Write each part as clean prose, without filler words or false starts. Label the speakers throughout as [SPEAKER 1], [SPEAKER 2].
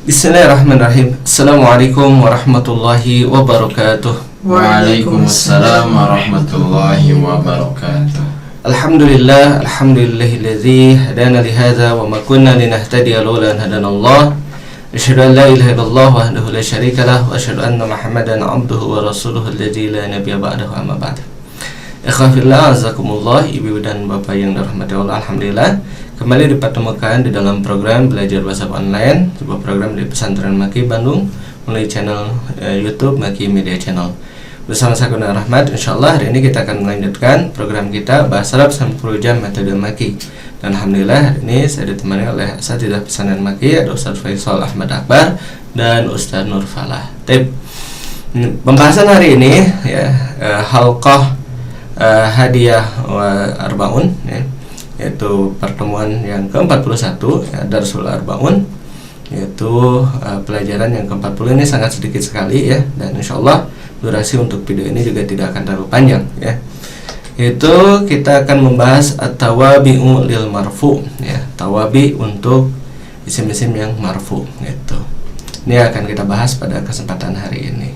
[SPEAKER 1] Bismillahirrahmanirrahim. Assalamualaikum warahmatullahi wabarakatuh.
[SPEAKER 2] Waalaikumsalam warahmatullahi wabarakatuh.
[SPEAKER 1] Alhamdulillahilladzi hadana lihadza wa ma kunna linahtadiya laula an hadanallah. Asyhadu an la ilaha illallah wahdahu la syarikalah wa asyhadu anna Muhammadan abduhu wa rasuluhu alladzi la nabiyya ba'dahu amma ba'd. Ikhwafillah azakumullah, ibu dan bapak yang dirahmati Allah, alhamdulillah kembali dipertemukan di dalam program belajar bahasa online, sebuah program dari Pesantren Maki Bandung melalui channel YouTube Maki Media Channel. Bersama saya Gunawan Rahmat, insyaallah hari ini kita akan melanjutkan program kita Bahasa Arab 10 Jam Metode Maki. Dan alhamdulillah hari ini saya ditemani oleh Asatidzah Pesantren Maki, ada Ustaz Faisal Ahmad Akbar dan Ustaz Nur Falah. Pembahasan hari ini ya halqah hadiah wa arbaun ya, yaitu pertemuan yang ke-41 ya, Darsul Arbaun, yaitu pelajaran yang ke-40. Ini sangat sedikit sekali ya, dan insyaallah durasi untuk video ini juga tidak akan terlalu panjang ya. Itu kita akan membahas at-tawabi'u lil marfu ya, tawabi untuk isim-isim yang marfu gitu. Ini akan kita bahas pada kesempatan hari ini.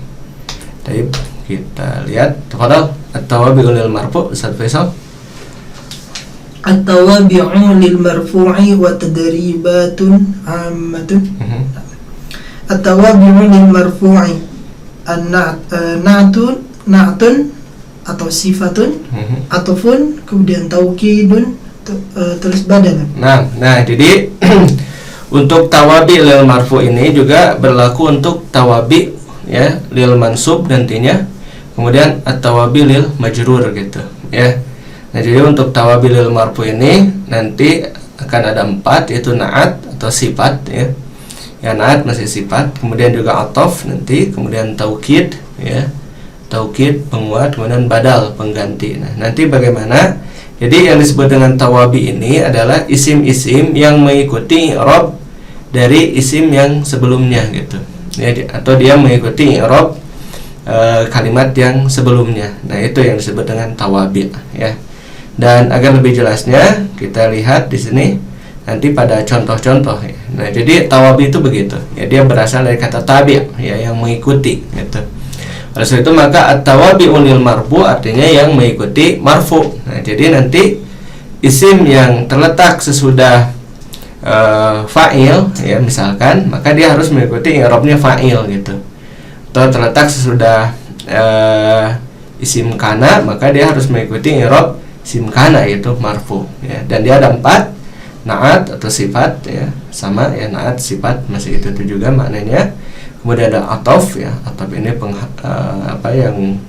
[SPEAKER 1] Baik, kita lihat. Tafadhal at-tawabi'u lil marfu, Ustaz Faisal.
[SPEAKER 3] At-tawabi'u lil marfu'i wa tadribatun ammatun. At-tawabi'u lil marfu'i na'tun atau sifatun, atufun, kemudian taukidun, terus badalan.
[SPEAKER 1] Nah, jadi untuk tawabi lil marfu ini juga berlaku untuk tawabi ya lil mansub nantinya, kemudian at-tawabi lil majrur gitu ya. Nah, jadi untuk tawabi lil marfu ini nanti akan ada 4, yaitu na'at atau sifat ya. Ya, na'at masih sifat, kemudian juga atof nanti, kemudian taukid ya, taukid penguat, kemudian badal pengganti. Nah, nanti bagaimana? Jadi yang disebut dengan tawabi ini adalah isim-isim yang mengikuti i'rab dari isim yang sebelumnya gitu ya, atau dia mengikuti i'rab kalimat yang sebelumnya. Nah, itu yang disebut dengan tawabi ya. Dan agar lebih jelasnya kita lihat di sini nanti pada contoh-contoh ya. Nah, jadi tawabi itu begitu ya, dia berasal dari kata tabi' ya, yang mengikuti gitu. Oleh sebab itu maka at-tawabi'u lil marfu artinya yang mengikuti marfu. Nah, jadi nanti isim yang terletak sesudah fa'il ya misalkan, maka dia harus mengikuti i'rabnya fa'il gitu. Atau terletak sesudah isim kana, maka dia harus mengikuti i'rab isim kana, yaitu marfu ya. Dan dia ada 4, na'at atau sifat ya, sama ya, na'at sifat masih itu juga maknanya. Kemudian ada atof ya, atof ini yang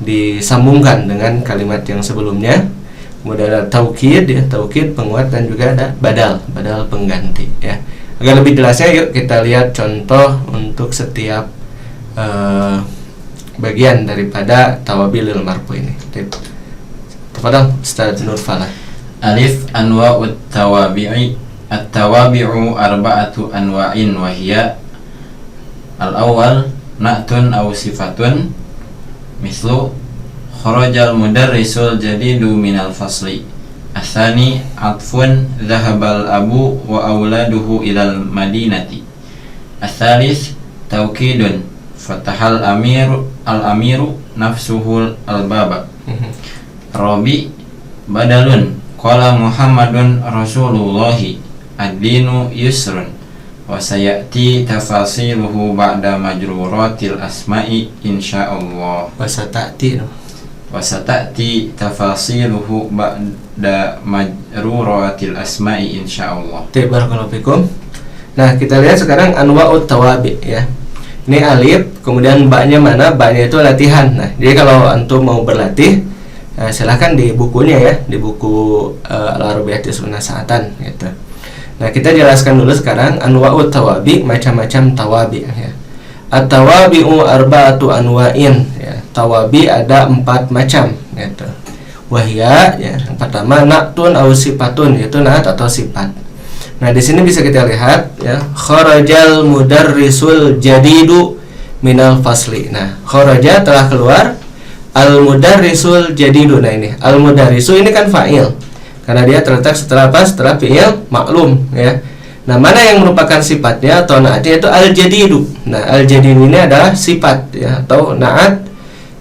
[SPEAKER 1] disambungkan dengan kalimat yang sebelumnya. Kemudian ada taukid ya, taukid penguat, dan juga ada badal pengganti ya. Agar lebih jelasnya yuk kita lihat contoh untuk setiap bagian daripada tawabil lil marfu ini. Tafadhal Ustaz Nur Falah.
[SPEAKER 2] Alif, anwa'ut tawabi'i. At-tawabi'u arba'atu anwa'in wa hiya al-awwal na'tun aw sifatun mislu kharajal mudarrisul jadidu minal fasli. Atsani atfun dhahabal abu wa auladuhu ilal madinati. Atsalis taukidun fatahal amiru nafsuhul albaba. Rabi badalun qala Muhammadun Rasulullahi ad-dinu yusrun wa sayati tafasiluhu ba'da majruratil asma'i insyaallah. Wasatati tafasiluhu ba'da majruratil asma'i insyaallah.
[SPEAKER 1] Barakallahu fikum. Nah, kita lihat sekarang anwa'ut tawabi ya. Ini alif, kemudian ba-nya mana? Ba-nya itu latihan. Nah, jadi kalau antum mau berlatih, silahkan di bukunya ya, di buku Al-Arabiyatus Nasa'atan gitu. Nah, kita jelaskan dulu sekarang anwa'ut tawabi, macam-macam tawabi ya. At-tawabi'u arba'atu anwa'in ya. Tawabi ada 4 macam gitu. Wahya ya, yang pertama na'tun aw sifatun, yaitu na'at atau sifat. Nah, di sini bisa kita lihat ya, kharajal mudarrisul jadidu minal fasli. Nah, kharaja telah keluar, al-mudarrisul jadidu. Nah, ini al-mudarrisu ini kan fa'il, karena dia terletak setelah apa? Setelah fi'il maklum ya. Nah, mana yang merupakan sifatnya atau naatnya itu al-jadidu. Nah, al-jadidu ini adalah sifat ya atau naat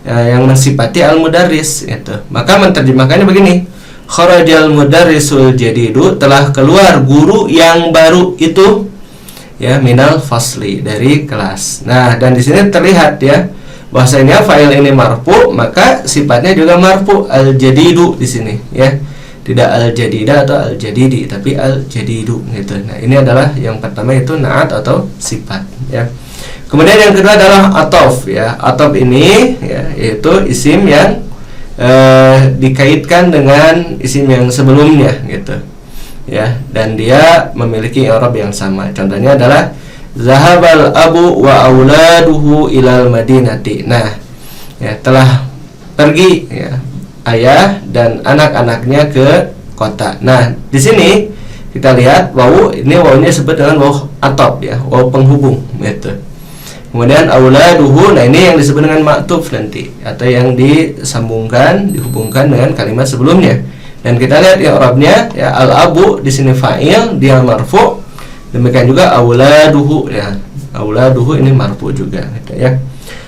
[SPEAKER 1] yang mensifati al-mudarris itu. Maka menerjemahkannya begini. Kharajal mudarrisul jadidu, telah keluar guru yang baru itu ya minal fasli, dari kelas. Nah, dan di sini terlihat ya bahwasanya fa'il ini marfu, maka sifatnya juga marfu al-jadidu di sini ya. Tidak al-jadida atau al-jadidi, tapi al-jadidu gitu. Nah, ini adalah yang pertama itu naat atau sifat ya. Kemudian yang kedua adalah atof ya. Atof ini ya yaitu isim yang dikaitkan dengan isim yang sebelumnya gitu. Ya, dan dia memiliki i'rab yang sama. Contohnya adalah zahabal abu wa auladuhu ilal madinati. Nah, ya telah pergi ya ayah dan anak-anaknya ke kota. Nah, di sini kita lihat wawu, ini wawunya disebut dengan wawu atop ya, wawu penghubung gitu. Kemudian auladuhu, nah ini yang disebut dengan ma'tuf nanti atau yang disambungkan, dihubungkan dengan kalimat sebelumnya. Dan kita lihat i'rabnya ya, al-abu di sini fa'il, dia marfu. Demikian juga auladuhu ya. Auladuhu ini marfu juga gitu ya.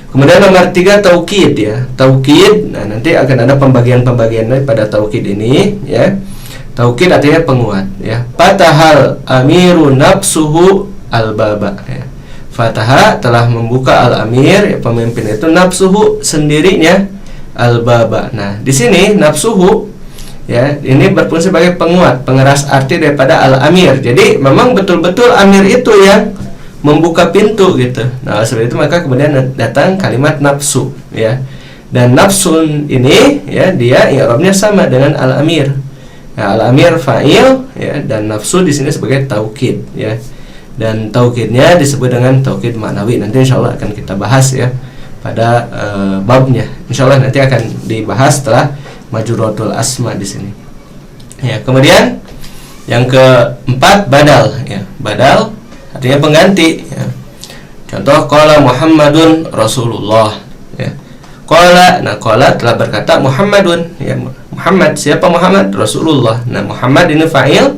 [SPEAKER 1] Kemudian nomor 3 taukid ya. Taukid, nah nanti akan ada pembagian-pembagian pada taukid ini ya. Taukid artinya penguat ya. Fatahal amiru nafsuhu al-baba ya. Fataha telah membuka al-amir ya, pemimpin itu nafsuhu sendirinya al-baba. Nah, di sini nafsuhu ya, ini berfungsi sebagai penguat, pengeras arti daripada al-amir. Jadi memang betul-betul amir itu yang membuka pintu gitu. Nah, seperti itu maka kemudian datang kalimat nafsu ya. Dan nafsun ini ya dia i'rabnya sama dengan al-amir. Nah, al-amir fa'il ya, dan nafsu di sini sebagai taukid ya. Dan taukidnya disebut dengan taukid maknawi. Nanti insyaallah akan kita bahas ya pada babnya. Insyaallah nanti akan dibahas setelah majruratul asma di sini. Ya, kemudian yang keempat badal ya. Badal artinya pengganti ya. Contoh qala Muhammadun Rasulullah ya. Qala, nah qala telah berkata Muhammadun ya. Muhammad, siapa Muhammad? Rasulullah. Nah, Muhammad ini fa'il,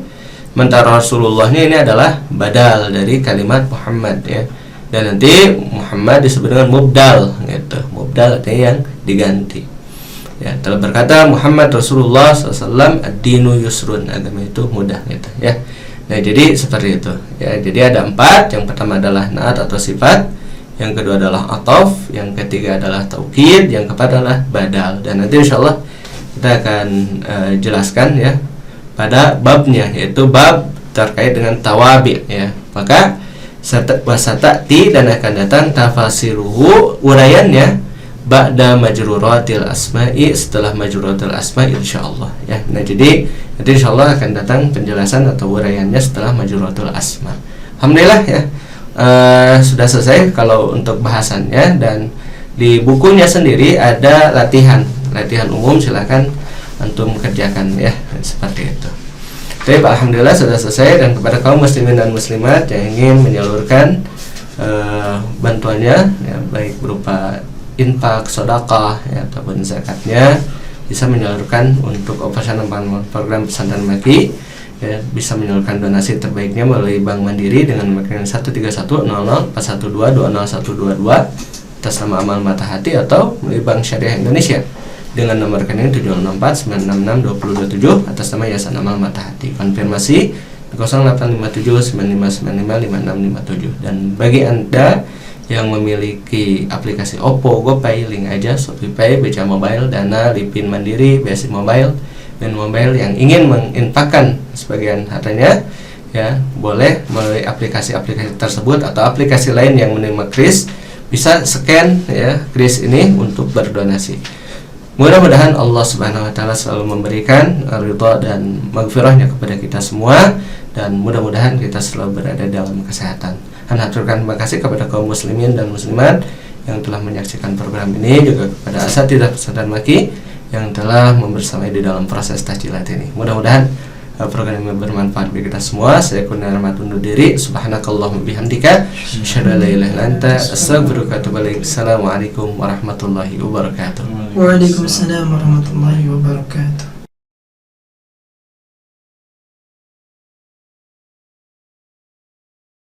[SPEAKER 1] sementara Rasulullah ini adalah badal dari kalimat Muhammad ya. Dan nanti Muhammad disebut dengan mubdal gitu. Mubdal artinya yang diganti. Ya, telah berkata Muhammad Rasulullah SAW, ad-dinu yusrun, agama itu mudah gitu ya. Nah, jadi seperti itu ya. Jadi ada 4. Yang pertama adalah naat atau sifat, yang kedua adalah atof, yang ketiga adalah taukid, yang keempat adalah badal. Dan nanti insyaallah kita akan jelaskan ya pada babnya, yaitu bab terkait dengan tawabi ya. Maka wasatati, dan akan datang tafasiruhu, uraiannya ba'da majruratil asma'i, setelah majruratil asma'i insyaallah ya. Nah, jadi nanti insyaallah akan datang penjelasan atau uraiannya setelah majruratul asma. Alhamdulillah ya. Sudah selesai kalau untuk bahasannya, dan di bukunya sendiri ada latihan umum, silakan antum kerjakan ya, seperti itu. Baik, alhamdulillah sudah selesai. Dan kepada kaum muslimin dan muslimat yang ingin menyalurkan bantuannya ya, baik berupa infak, sedekah ya, ataupun zakatnya, bisa menyalurkan untuk operasional program pesantren Maki ya, bisa menyalurkan donasi terbaiknya melalui Bank Mandiri dengan nomor 1310041220122 atas nama Amal Mata Hati, atau melalui Bank Syariah Indonesia dengan nomor rekening 764966227 atas nama Yayasan Amal Mata Hati. Konfirmasi 085795955657. Dan bagi Anda yang memiliki aplikasi Oppo, GoPay, Link Aja, ShopeePay, BCA Mobile, Dana, Lipin Mandiri, BSI Mobile, dan Mobile yang ingin menginfakkan sebagian hartanya ya, boleh melalui aplikasi-aplikasi tersebut atau aplikasi lain yang menerima kris, bisa scan ya kris ini untuk berdonasi. Mudah-mudahan Allah Subhanahu wa taala selalu memberikan ridha dan maghfirahnya kepada kita semua, dan mudah-mudahan kita selalu berada dalam kesehatan. Haturkan terima kasih kepada kaum muslimin dan muslimat yang telah menyaksikan program ini, juga kepada asatidzah pesantren Maki yang telah membersamai di dalam proses tahjilat ini. Mudah-mudahan program ini bermanfaat bagi kita semua. Saya Kurnia Rahmat undur diri. Subhanakallahumma bihamdika asyhadu an la ilaha illa anta astaghfiruka wa atubu ilaik. Assalamualaikum warahmatullahi wabarakatuh.
[SPEAKER 3] Waalaikumsalam warahmatullahi wabarakatuh.